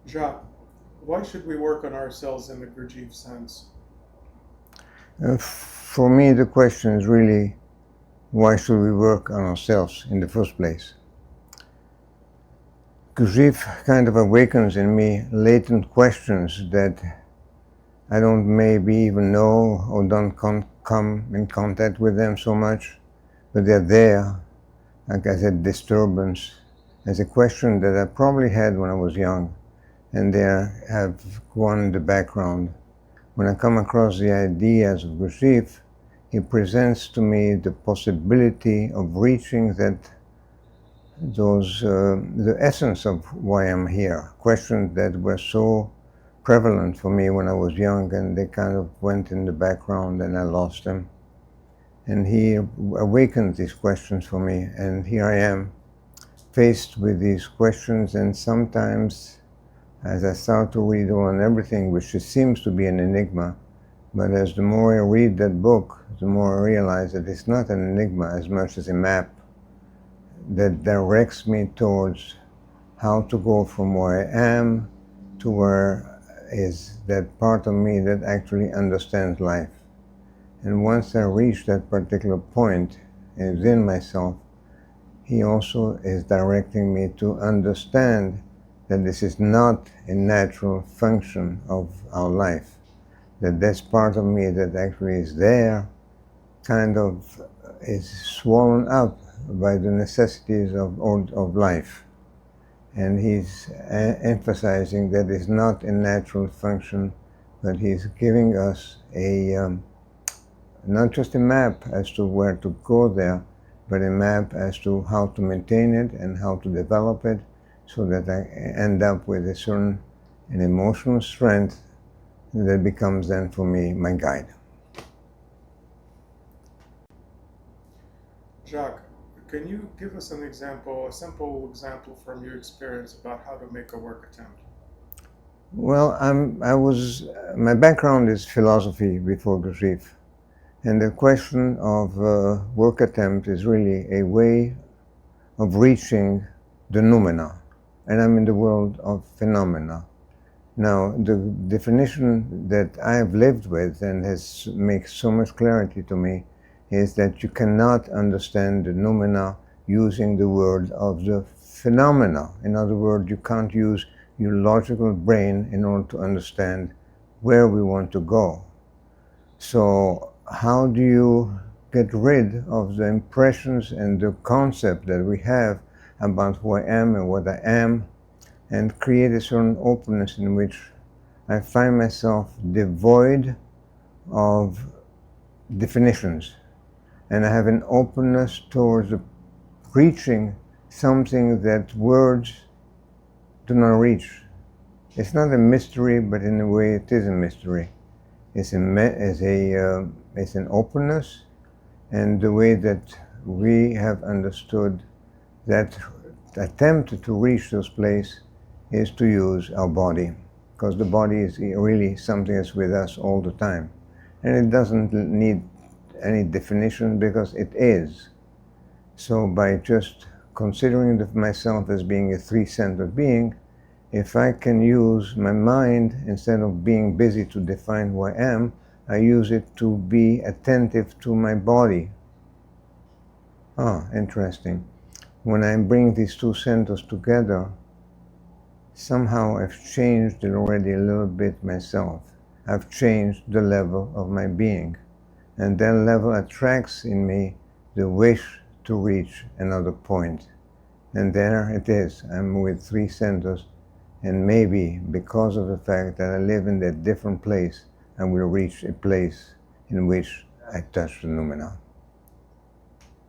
Jacques, why should we work on ourselves in the Gurdjieff sense? For me, the question is really, why should we work on ourselves in the first place? Gurdjieff kind of awakens in me latent questions that I don't maybe even know or don't come in contact with them so much, but they're there, like I said, disturbance, as a question that I probably had when I was young, and they have gone in the background. When I come across the ideas of Gurdjieff, he presents to me the possibility of reaching the essence of why I'm here. Questions that were so prevalent for me when I was young, and they kind of went in the background and I lost them. And he awakened these questions for me, and here I am, faced with these questions, and sometimes as I start to read on everything, which seems to be an enigma, but as the more I read that book, the more I realize that it's not an enigma as much as a map that directs me towards how to go from where I am to where is that part of me that actually understands life. And once I reach that particular point within myself, he also is directing me to understand that this is not a natural function of our life, that this part of me that actually is there kind of is swollen up by the necessities of life. And he's emphasizing that it's not a natural function, but he's giving us not just a map as to where to go there, but a map as to how to maintain it and how to develop it, so that I end up with an emotional strength that becomes then for me my guide. Jacques, can you give us an example, a simple example from your experience about how to make a work attempt? Well, my background is philosophy before Gurdjieff, and the question of work attempt is really a way of reaching the noumena. And I'm in the world of phenomena. Now, the definition that I have lived with and makes so much clarity to me is that you cannot understand the noumena using the word of the phenomena. In other words, you can't use your logical brain in order to understand where we want to go. So how do you get rid of the impressions and the concept that we have about who I am and what I am, and create a certain openness in which I find myself devoid of definitions, and I have an openness towards reaching something that words do not reach. It's not a mystery, but in a way it is a mystery. It's an openness, and the way that we have understood that attempt to reach those places is to use our body, because the body is really something that's with us all the time, and it doesn't need any definition because it is. So by just considering myself as being a three-centered being, if I can use my mind instead of being busy to define who I am, I use it to be attentive to my body. Interesting. When I bring these two centers together, somehow I've changed it already a little bit myself. I've changed the level of my being. And that level attracts in me the wish to reach another point. And there it is. I'm with three centers. And maybe because of the fact that I live in that different place, I will reach a place in which I touch the noumena.